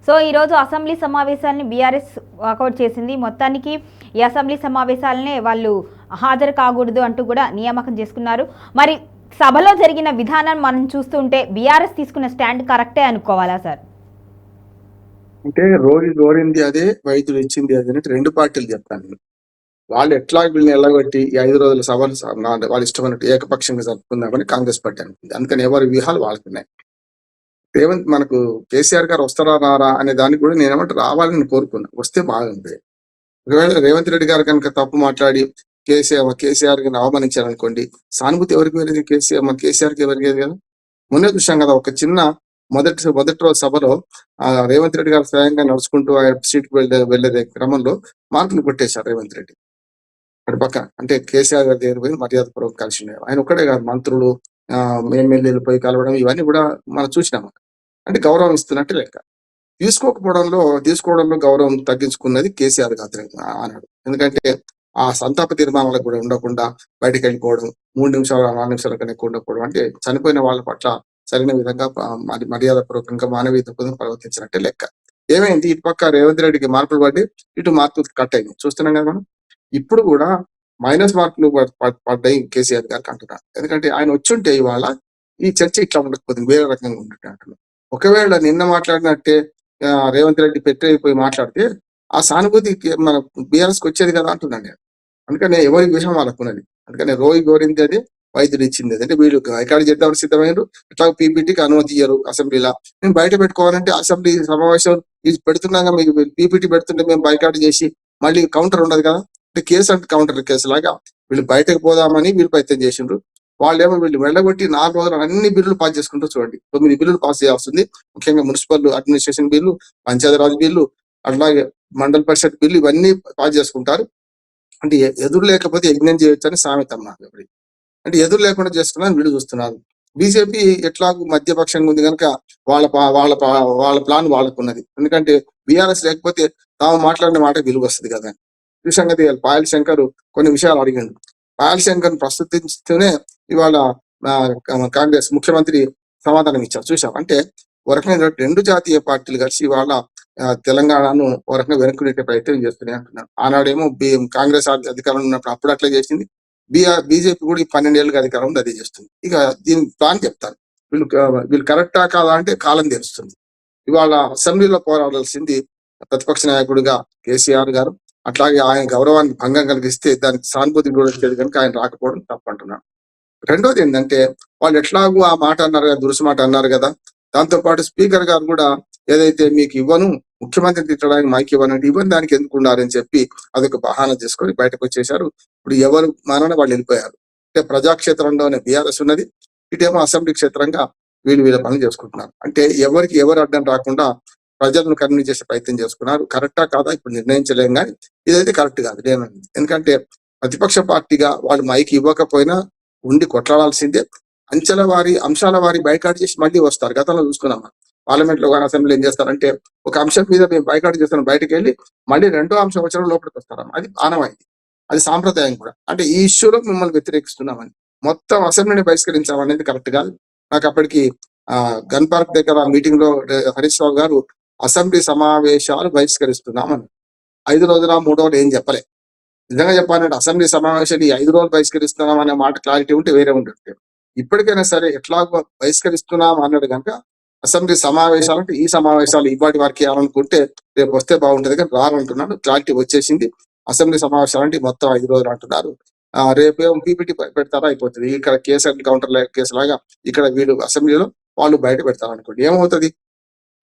So ఈరోజు assembly సమావేశాలని BRS walkout చేసింది. మొత్తానికి ఈ అసెంబ్లీ సమావేశాలనే వాళ్ళు హాజరు కాకూడదు అంటూ కూడా నియామకం చేసుకున్నారు. మరి సభలో జరిగిన విధానం మనం చూస్తుంటే బీఆర్ఎస్ తీసుకున్న స్టాండ్ కరెక్టే అనుకోవాలా సార్? అంటే రోజు గోరింది అదే, వైద్యులు ఇచ్చింది అదే అంటే రెండు పార్టీలు చెప్తాను. వాళ్ళు ఎట్లా వీళ్ళని ఎల్లగొట్టి ఈ 5 రోజుల సభలు వాళ్ళు ఇష్టమైనట్టు ఏకపక్షంగా జరుపుకుందామని కాంగ్రెస్ పార్టీ అనుకుంది. అందుకని ఎవరి వ్యూహాలు వాళ్ళకున్నాయి. రేవంత్ మనకు కేసీఆర్ గారు వస్తారా రారా అనే దానికి కూడా నేనేమంటే రావాలని కోరుకున్నా, వస్తే బాగుంది. ఒకవేళ రేవంత్ రెడ్డి గారు కనుక తప్పు మాట్లాడి కేసీఆర్ గారిని అవమానించారనుకోండి, సానుభూతి ఎవరికి వెళ్ళేది? కేసీఆర్కి ఎవరికి కదా. మొన్నే చూసాం కదా, ఒక చిన్న మొదటి రోజు సభలో రేవంత్ రెడ్డి గారు స్వయంగా నడుచుకుంటూ ఆ సీట్కి వెళ్లే క్రమంలో మార్కులు కొట్టేశారు రేవంత్ రెడ్డి అటు పక్క. అంటే కేసీఆర్ గారి దగ్గర పోయి మర్యాదపూర్వక కలిసి ఆయన ఒక్కడే కాదు, మంత్రులు ఎమ్మెల్యేలు పోయి కలవడం ఇవన్నీ కూడా మనం చూసినాము. అంటే గౌరవం ఇస్తున్నట్టు లెక్క. తీసుకోవడంలో గౌరవం తగ్గించుకున్నది కేసీఆర్ గారు అన్నాడు. ఎందుకంటే ఆ సంతాప తీర్మానాలకు కూడా ఉండకుండా బయటకు వెళ్ళిపోవడం, 3 నిమిషాలు 4 నిమిషాల కన్నా ఎక్కువ ఉండకపోవడం, అంటే చనిపోయిన వాళ్ళ పట్ల సరైన విధంగా మర్యాదపూర్వకంగా మానవీయతపూర్వకంగా ప్రవర్తించినట్టే లెక్క. ఏమైంది, ఇటు పక్క రేవంత్ రెడ్డికి మార్కులు పడి ఇటు మార్కులు కట్ అయింది చూస్తున్నాం కదా మనం. ఇప్పుడు కూడా మైనస్ మార్కులు పడ్డాయి కేసీఆర్ గారికి అంటున్నారు. ఎందుకంటే ఆయన వచ్చుంటే ఇవాళ ఈ చర్చ ఇట్లా ఉండకపోతుంది, వేరే రకంగా ఉండేది అంటున్నారు. ఒకవేళ నిన్న మాట్లాడినట్టే రేవంత్ రెడ్డి పెట్టయిపోయి మాట్లాడితే ఆ సానుభూతి మన బీఆర్ఎస్కి వచ్చేది కదా అంటున్నాను నేను. అందుకని ఎవరి విషయం వాళ్ళకున్నది. అందుకని రోజు గోరింది అది, వైద్యులు ఇచ్చింది అది. అంటే వీళ్ళు రికార్డు చేద్దామని సిద్ధమైనరు, ఇట్లా పీపీటీకి అనుమతి ఇయ్యరు అసెంబ్లీలో. మేము బయట పెట్టుకోవాలంటే అసెంబ్లీ సమావేశం ఇది పెడుతున్నాగా, మీకు పీపీటీ పెడుతుంటే మేము బైకాట్ చేసి మళ్ళీ కౌంటర్ ఉండదు కదా. అంటే కేసు అంటే కౌంటర్ కేసు లాగా వీళ్ళు బయటకు పోదామని వీళ్ళు ప్రయత్నం చేసిండ్రు. వాళ్ళేమో వీళ్ళు వెళ్ళగొట్టి 4 రోజులు అన్ని బిల్లులు పాస్ చేసుకుంటూ చూడండి, 9 బిల్లులు పాస్ చేయాల్సింది. ముఖ్యంగా municipal administration bill, Panchayati Raj bill, అట్లాగే మండల పరిషత్ బిల్లు ఇవన్నీ పాస్ చేసుకుంటారు. అంటే ఎదురు లేకపోతే యజ్ఞం చేయొచ్చు అని సామెత అన్నారు. అంటే ఎదురు లేకుండా చేస్తున్నారని వీళ్ళు చూస్తున్నారు. బీజేపీ ఎట్లాగూ మధ్యపక్షంగా ఉంది కనుక వాళ్ళ ప్లాన్ వాళ్ళకున్నది. ఎందుకంటే బీఆర్ఎస్ లేకపోతే తాము మాట్లాడిన మాట విలువ వస్తుంది కదా. ఈ సంగతి పాయల్ శంకర్ కొన్ని విషయాలు అడిగిండు. పాయల్ శంకర్ ప్రస్తుతిస్తూనే ఇవాళ కాంగ్రెస్ ముఖ్యమంత్రి సమాధానం ఇచ్చారు చూసాం. అంటే ఒక రకంగా 2 జాతీయ పార్టీలు కలిసి ఇవాళ తెలంగాణను ఒక రకంగా వెనక్కునే ప్రయత్నం చేస్తున్నాయి అంటున్నారు. ఆనాడేమో కాంగ్రెస్ అధికారంలో ఉన్నప్పుడు అప్పుడు అట్లా చేసింది. బీజేపీ కూడా ఈ 12 ఏళ్ళుగా అధికారం ఉంది, అదే చేస్తుంది. ఇక దీని ప్లాన్ చెప్తారు. వీళ్ళు కరెక్టా కాదా అంటే కాలం తెలుస్తుంది. ఇవాళ అసెంబ్లీలో పోరాడాల్సింది ప్రతిపక్ష నాయకుడిగా కేసీఆర్ గారు. అట్లాగే ఆయన గౌరవానికి భంగం కలిగిస్తే దానికి సానుభూతి కూడా వచ్చేది కనుక ఆయన రాకపోవడం తప్పంటున్నాను. రెండోది ఏంటంటే, వాళ్ళు ఎట్లాగూ ఆ మాట అన్నారు కదా, దురుసు మాట అన్నారు కదా. దాంతో పాటు స్పీకర్ గారు కూడా ఏదైతే మీకు ఇవ్వను, ముఖ్యమంత్రిని తిట్టడానికి మైక్ ఇవ్వనంటే ఇవ్వని దానికి ఎందుకు ఉండాలని చెప్పి అదొక బహానా చేసుకొని బయటకు వచ్చేసారు. ఇప్పుడు ఎవరు మానని వాళ్ళు వెళ్ళిపోయారు. అంటే ప్రజాక్షేత్రంలోనే బీఆర్ఎస్ ఉన్నది, ఇటేమో అసెంబ్లీ క్షేత్రంగా వీళ్ళ పనులు చేసుకుంటున్నారు. అంటే ఎవరికి ఎవరు అడ్డం రాకుండా ప్రజలను కన్విన్స్ చేసే ప్రయత్నం చేసుకున్నారు. కరెక్టా కాదా ఇప్పుడు నిర్ణయించలేం, కానీ ఇదైతే కరెక్ట్ కాదు లేనండి. ఎందుకంటే ప్రతిపక్ష పార్టీగా వాళ్ళు మైక్ ఇవ్వకపోయినా ఉండి కొట్లాడాల్సిందే. అంశాల వారి బైకాట్ చేసి మళ్ళీ వస్తారు. గతంలో చూసుకున్నాం పార్లమెంట్ లో కానీ అసెంబ్లీ ఏం చేస్తారంటే, ఒక అంశం మీద మేము బైకాట్ చేస్తాం, బయటకు వెళ్ళి మళ్ళీ 2వ అంశం వచ్చిన లోపలికి వస్తారు. అది ఆనవాయితీ, అది సాంప్రదాయం కూడా. అంటే ఈ ఇష్యూలో మిమ్మల్ని వ్యతిరేకిస్తున్నామని మొత్తం అసెంబ్లీని బహిష్కరించామనేది కరెక్ట్ కాదు. నాకు అప్పటికి గన్ పార్క్ దగ్గర మీటింగ్ లో హరీష్ రావు గారు అసెంబ్లీ సమావేశాలు బహిష్కరిస్తున్నామని 5 రోజుల 3 రోజులు ఏం చెప్పలే. నిజంగా చెప్పాలంటే అసెంబ్లీ సమావేశాలు ఈ 5 రోజులు బహిష్కరిస్తున్నాం అనే మాట క్లారిటీ ఉంటే వేరే ఉంటుంది. ఇప్పటికైనా సరే ఎట్లాగో బహిష్కరిస్తున్నాం అన్నాడు కనుక అసెంబ్లీ సమావేశాలు అంటే ఈ సమావేశాలు ఇవాటి వారికి చేయాలనుకుంటే రేపు వస్తే బాగుంటుంది, కానీ రారంటున్నాడు. క్లారిటీ వచ్చేసింది. అసెంబ్లీ సమావేశాలు అంటే మొత్తం 5 రోజులు అంటున్నారు. రేపేమో పీపీటీ పెడతారా అయిపోతుంది. ఇక్కడ కేసీఆర్ కౌంటర్ కేసు లాగా ఇక్కడ వీళ్ళు అసెంబ్లీలో వాళ్ళు బయట పెడతారు అనుకోండి, ఏమవుతుంది?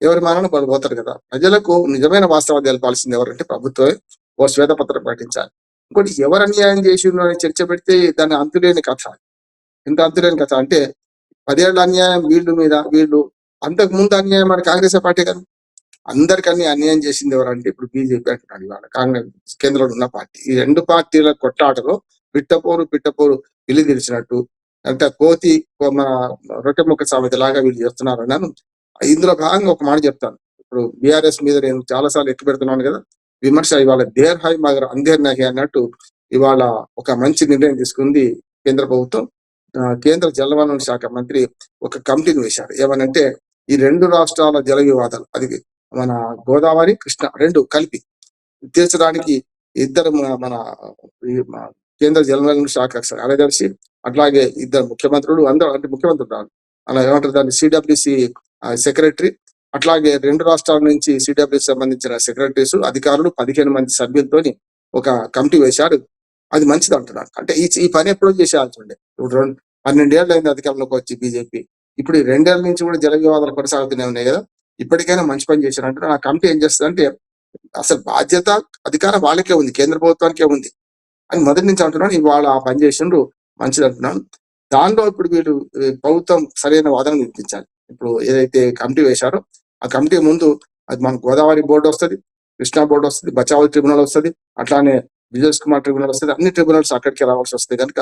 ఎవరి మానని వాళ్ళు పోతారు కదా. ప్రజలకు నిజమైన వాస్తవాలు తెలపాల్సింది ఎవరంటే ప్రభుత్వమే ఓ శ్వేతపత్రం ప్రకటించాలి. ఇంకోటి ఎవరు అన్యాయం చేసి అని చర్చ పెడితే దాన్ని అంతులేని కథ. ఇంత అంతులేని కథ అంటే 10 ఏళ్ల అన్యాయం వీళ్ళు అంతకు ముందు అన్యాయం మన కాంగ్రెస్ పార్టీ కదా. అందరికీ అన్యాయం చేసింది ఎవరంటే ఇప్పుడు బీజేపీ అంటున్నాడు. ఇవాళ కాంగ్రెస్ కేంద్రంలో ఉన్న పార్టీ. ఈ 2 పార్టీల కొట్లాటలో పిట్టపోరు పిల్లి తెలిసినట్టు, అంటే కోతి మన రొట్టె ముక్క సామెత లాగా వీళ్ళు చేస్తున్నారు అన్నాను. ఇందులో భాగంగా ఒక మాట చెప్తాను. ఇప్పుడు బీఆర్ఎస్ మీద నేను చాలాసార్లు ఎక్కువ పెడుతున్నాను కదా విమర్శ. ఇవాళ దేర్ హై మగర్ అందేర్ నహి అన్నట్టు ఇవాళ ఒక మంచి నిర్ణయం తీసుకుంది కేంద్ర ప్రభుత్వం. కేంద్ర జలవనరుల శాఖ మంత్రి ఒక కమిటీని వేశారు. ఏమనంటే, ఈ 2 రాష్ట్రాల జల వివాదాలు, అది మన గోదావరి కృష్ణ రెండు కలిపి తీర్చడానికి ఇద్దరు మన ఈ కేంద్ర జలవనరుల శాఖ కార్యదర్శి, అట్లాగే ఇద్దరు ముఖ్యమంత్రులు, అందరూ అంటే ముఖ్యమంత్రులు అలా ఏమంటారు దాన్ని సిడబ్ల్యూసి సెక్రటరీ, అట్లాగే రెండు రాష్ట్రాల నుంచి సిడబ్ల్యూసి సంబంధించిన సెక్రటరీస్, అధికారులు 15 మంది సభ్యులతోని ఒక కమిటీ వేశారు. అది మంచిది అంటున్నాను. అంటే ఈ పని ఎప్పుడో చేసేయాల్సి ఉండే. ఇప్పుడు 12 ఏళ్ళు అయింది అధికారంలోకి వచ్చి బీజేపీ. ఇప్పుడు ఈ 2 ఏళ్ల నుంచి కూడా జల వివాదాలు కొనసాగుతూనే ఉన్నాయి కదా. ఇప్పటికైనా మంచి పని చేశారంటే ఆ కమిటీ ఏం చేస్తుందంటే అసలు బాధ్యత అధికారం వాళ్ళకే ఉంది, కేంద్ర ప్రభుత్వానికే ఉంది అని మొదటి నుంచి అంటున్నాను. ఇవాళ ఆ పని చేసిండ్రు, మంచిది అంటున్నాను. దానిలో ఇప్పుడు వీళ్ళు ప్రభుత్వం సరైన వాదన వినిపించాలి. ఇప్పుడు ఏదైతే కమిటీ వేశారో ఆ కమిటీ ముందు అది మన గోదావరి బోర్డు వస్తుంది, కృష్ణా బోర్డు వస్తుంది, బచావల్ ట్రిబ్యునల్ వస్తుంది, అట్లానే విజయ్ కుమార్ ట్రిబ్యునల్ వస్తుంది. అన్ని ట్రిబ్యునల్స్ అక్కడికి రావాల్సి వస్తుంది కనుక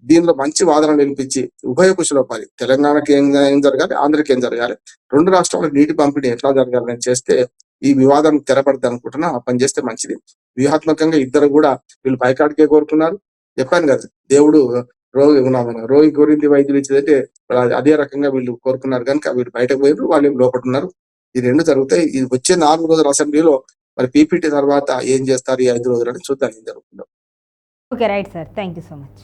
దీనిలో మంచి వాదన వినిపించి ఉభయ కుశలోపాలి, తెలంగాణకి ఏం జరగాలి, ఆంధ్రకి ఏం జరగాలి, రెండు రాష్ట్రాలకు నీటి పంపిణీ ఎట్లా జరగాలని చేస్తే ఈ వివాదం తెరపడద్దు అనుకుంటున్నా. ఆ పని చేస్తే మంచిది. వ్యూహాత్మకంగా ఇద్దరు కూడా వీళ్ళు పైకాడికే కోరుకున్నారు. చెప్పాను కదా, దేవుడు రోగి కోరింది వైద్యులు ఇచ్చేదంటే అదే రకంగా వీళ్ళు కోరుకున్నారు కనుక వీళ్ళు బయటకు పోయారు, వాళ్ళు లోపల ఉన్నారు. ఈ రెండు జరుగుతాయి. ఇది వచ్చే 4 రోజుల అసెంబ్లీలో మరి పీపీటీ తర్వాత ఏం చేస్తారు ఈ 5 రోజులని చూద్దాం ఏం జరుగుతుందో. Okay, right sir, thank you so much.